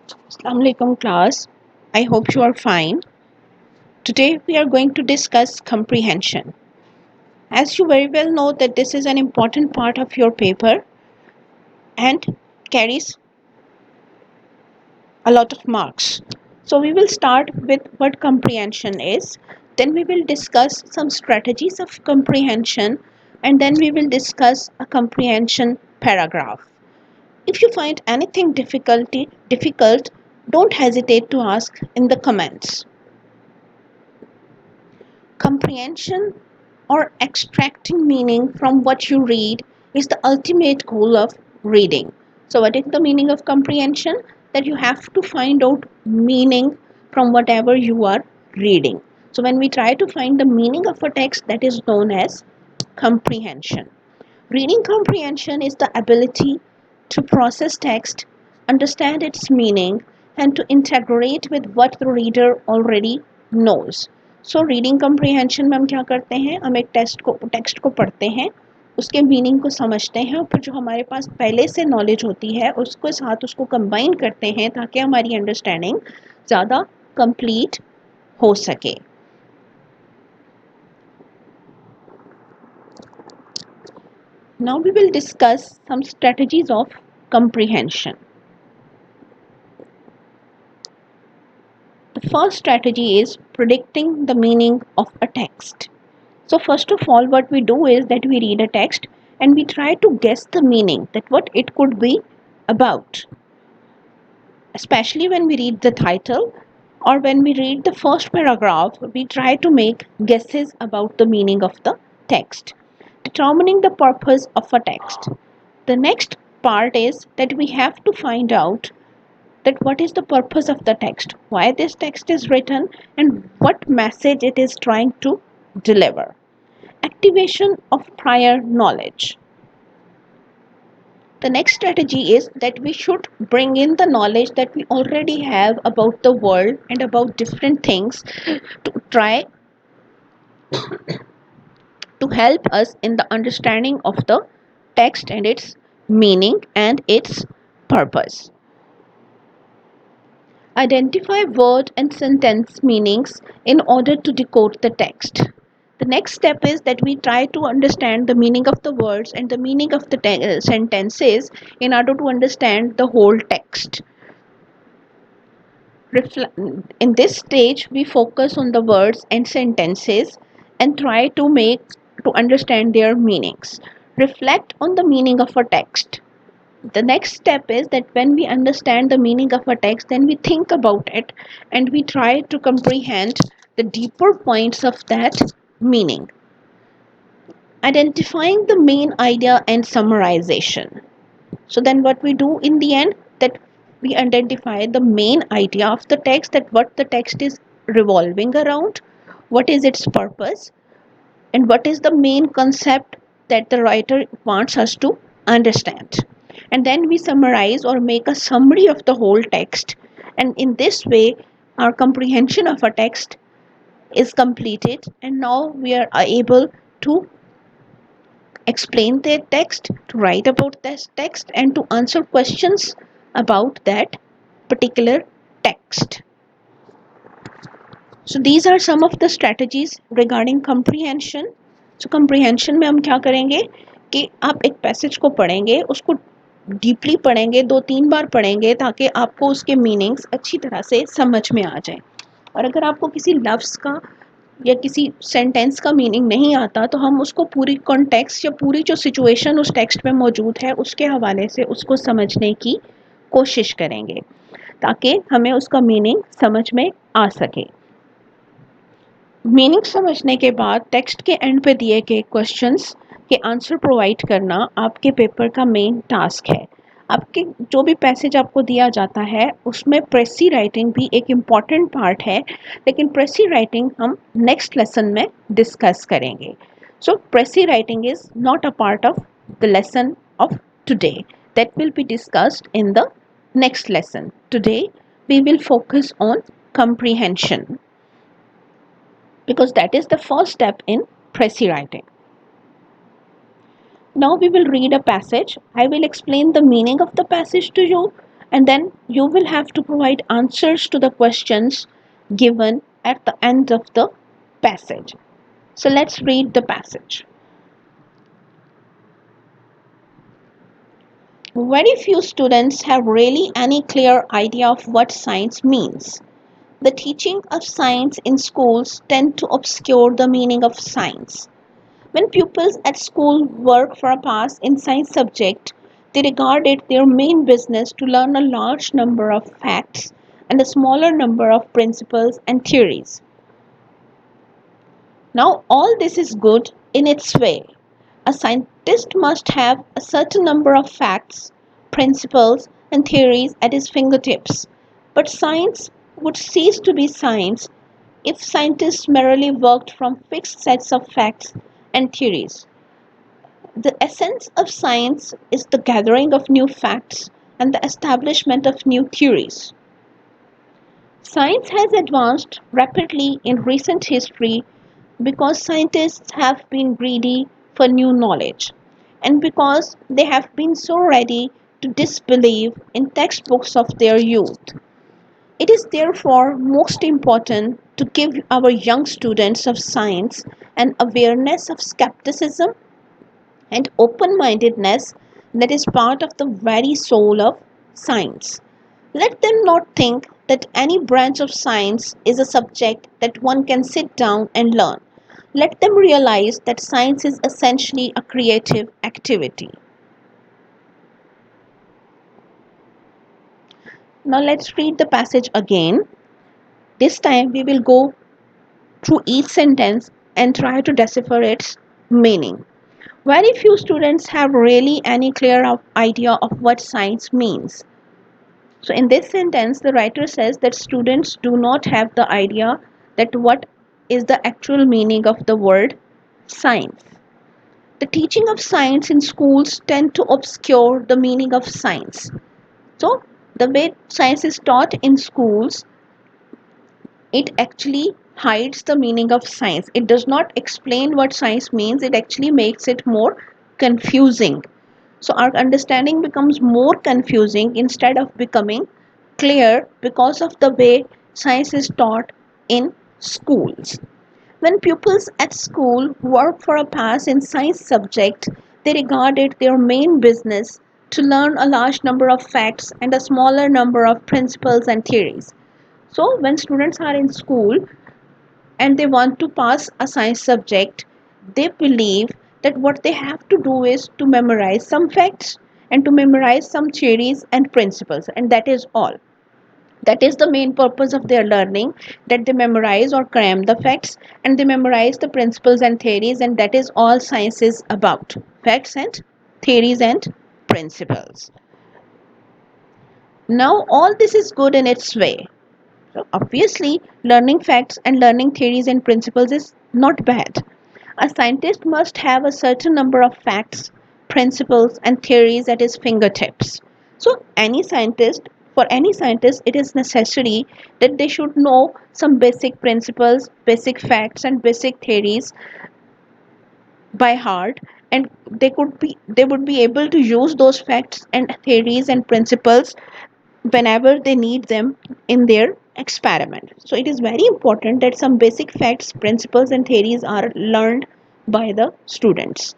Assalamu alaikum class. I hope you are fine. Today we are going to discuss comprehension. As you very well know that this is an important part of your paper and carries a lot of marks. So we will start with what comprehension is. Then we will discuss some strategies of comprehension and then we will discuss a comprehension paragraph. If you find anything difficult, don't hesitate to ask in the comments. Comprehension or extracting meaning from what you read is the ultimate goal of reading. So, what is the meaning of comprehension? That you have to find out meaning from whatever you are reading. So, when we try to find the meaning of a text, that is known as comprehension. Reading comprehension is the ability to process text, understand its meaning, and to integrate with what the reader already knows. So reading comprehension में हम क्या करते हैं, हम एक text को पढ़ते हैं, उसके मीनिंग को समझते हैं और फिर जो हमारे पास पहले से नॉलेज होती है उसके साथ उसको कंबाइन करते हैं ताकि हमारी अंडरस्टैंडिंग ज़्यादा कंप्लीट हो सके. Now we will discuss some strategies of comprehension. The first strategy is predicting the meaning of a text. So first of all, what we do is that we read a text and we try to guess the meaning, that what it could be about. Especially when we read the title or when we read the first paragraph, we try to make guesses about the meaning of the text. Determining the purpose of a text. The next part is that we have to find out that what is the purpose of the text, why this text is written, and what message it is trying to deliver. Activation of prior knowledge. The next strategy is that we should bring in the knowledge that we already have about the world and about different things to try to help us in the understanding of the text and its meaning and its purpose. Identify word and sentence meanings in order to decode the text. The next step is that we try to understand the meaning of the words and the meaning of the sentences in order to understand the whole text. In this stage, we focus on the words and sentences and try to understand their meanings. Reflect on the meaning of a text. The next step is that when we understand the meaning of a text, then we think about it and we try to comprehend the deeper points of that meaning. Identifying the main idea and summarization. So then what we do in the end, that we identify the main idea of the text, that what the text is revolving around, what is its purpose, and what is the main concept that the writer wants us to understand. And then we summarize or make a summary of the whole text, and in this way our comprehension of a text is completed, and now we are able to explain the text, to write about this text, and to answer questions about that particular text. So these are some of the strategies regarding comprehension. So comprehension में हम क्या करेंगे कि आप एक passage को पढ़ेंगे, उसको डीपली पढ़ेंगे, 2-3 बार पढ़ेंगे ताकि आपको उसके मीनिंग्स अच्छी तरह से समझ में आ जाए. और अगर आपको किसी लफ्ज़ का या किसी सेंटेंस का मीनिंग नहीं आता तो हम उसको पूरी कॉन्टेक्स्ट या पूरी जो सिचुएशन उस टेक्स्ट में मौजूद है उसके हवाले से उसको समझने की कोशिश करेंगे ताकि हमें उसका मीनिंग समझ में आ सके. मीनिंग समझने के बाद टेक्स्ट के एंड पे दिए गए क्वेश्चंस के आंसर प्रोवाइड करना आपके पेपर का मेन टास्क है. आपके जो भी पैसेज आपको दिया जाता है उसमें प्रेसी राइटिंग भी एक इम्पॉर्टेंट पार्ट है, लेकिन प्रेसी राइटिंग हम नेक्स्ट लेसन में डिस्कस करेंगे. So precis writing is not a part of the lesson of today, that will be discussed in the next lesson. Today we will focus on comprehension because that is the first step in précis writing. Now we will read a passage. I will explain the meaning of the passage to you and then you will have to provide answers to the questions given at the end of the passage. So let's read the passage. Very few students have really any clear idea of what science means. The teaching of science in schools tend to obscure the meaning of science. When pupils at school work for a pass in science subject, they regard it their main business to learn a large number of facts and a smaller number of principles and theories. Now, all this is good in its way. A scientist must have a certain number of facts, principles, and theories at his fingertips. But science would cease to be science if scientists merely worked from fixed sets of facts and theories. The essence of science is the gathering of new facts and the establishment of new theories. Science has advanced rapidly in recent history because scientists have been greedy for new knowledge and because they have been so ready to disbelieve in textbooks of their youth. It is therefore most important to give our young students of science an awareness of skepticism and open mindedness that is part of the very soul of science. Let them not think that any branch of science is a subject that one can sit down and learn. Let them realize that science is essentially a creative activity. Now let's read the passage again. This time we will go through each sentence and try to decipher its meaning. Very few students have really any clear idea of what science means. So in this sentence, the writer says that students do not have the idea that what is the actual meaning of the word science. The teaching of science in schools tend to obscure the meaning of science. So the way science is taught in schools, it actually hides the meaning of science. It does not explain what science means, it actually makes it more confusing. So our understanding becomes more confusing instead of becoming clear because of the way science is taught in schools. When pupils at school work for a pass in science subject, they regard it their main business to learn a large number of facts and a smaller number of principles and theories. So when students are in school and they want to pass a science subject, they believe that what they have to do is to memorize some facts and to memorize some theories and principles, and that is all. That is the main purpose of their learning, that they memorize or cram the facts and they memorize the principles and theories, and that is all science is about: facts and theories and principles. Now, all this is good in its way. So obviously, learning facts and learning theories and principles is not bad. A scientist must have a certain number of facts, principles, and theories at his fingertips. So, for any scientist, it is necessary that they should know some basic principles, basic facts, and basic theories by heart, and they would be able to use those facts and theories and principles whenever they need them in their experiment. So it is very important that some basic facts, principles, and theories are learned by the students.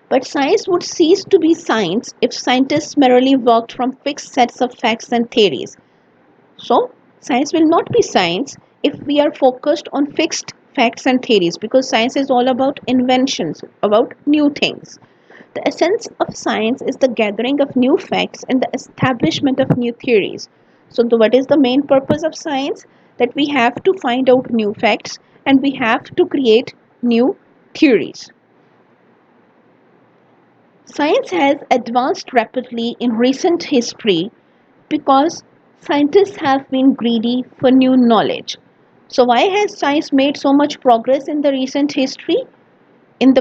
But science would cease to be science if scientists merely worked from fixed sets of facts and theories. So science will not be science if we are focused on fixed facts and theories, because science is all about inventions, about new things. The essence of science is the gathering of new facts and the establishment of new theories. So, what is the main purpose of science? That we have to find out new facts and we have to create new theories. Science has advanced rapidly in recent history because scientists have been greedy for new knowledge. So, why has science made so much progress in the recent history? In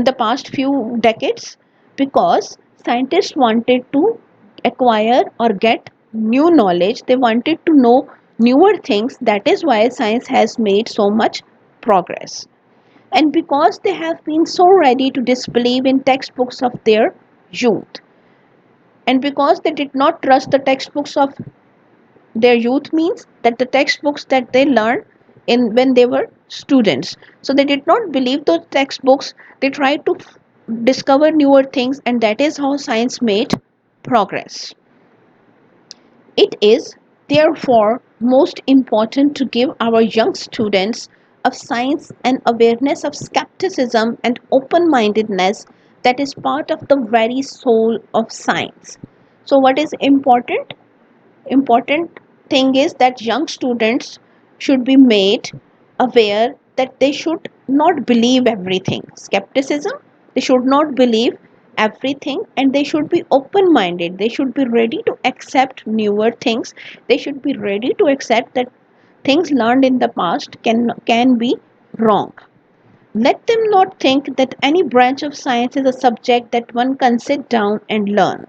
the past few decades, because scientists wanted to acquire or get new knowledge, they wanted to know newer things. That is why science has made so much progress, and because they have been so ready to disbelieve in textbooks of their youth. And because they did not trust the textbooks of their youth, means that the textbooks that they learned in when they were students, so they did not believe those textbooks. They tried to discover newer things, and that is how science made progress. It is therefore most important to give our young students of science an awareness of skepticism and open-mindedness that is part of the very soul of science. So what is important thing is that young students should be made aware that they should not believe everything. Skepticism, they should not believe everything, and they should be open minded. They should be ready to accept newer things. They should be ready to accept that things learned in the past can be wrong. Let them not think that any branch of science is a subject that one can sit down and learn.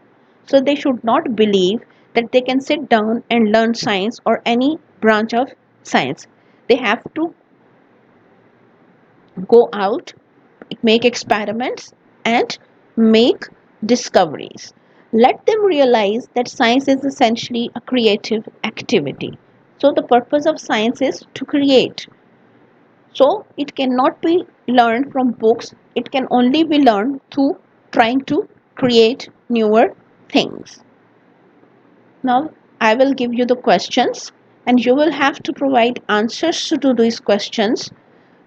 So they should not believe that they can sit down and learn science or any branch of science. They have to go out, make experiments, and make discoveries. Let them realize that science is essentially a creative activity. So the purpose of science is to create. So it cannot be learned from books. It can only be learned through trying to create newer things. Now I will give you the questions, and you will have to provide answers to these questions.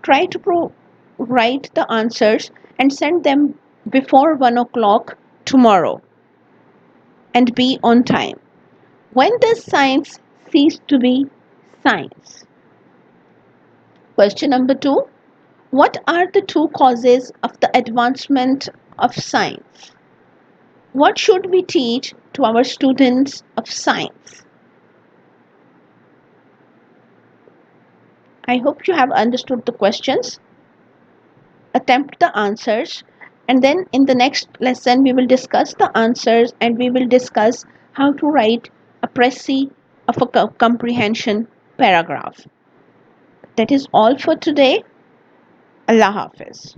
Try to write the answers and send them before 1 o'clock tomorrow, and be on time. When does science cease to be science? Question number 2. What are the two causes of the advancement of science? What should we teach to our students of science? I hope you have understood the questions. Attempt the answers, and then in the next lesson we will discuss the answers, and we will discuss how to write a précis of a comprehension paragraph. That is all for today. Allah Hafiz.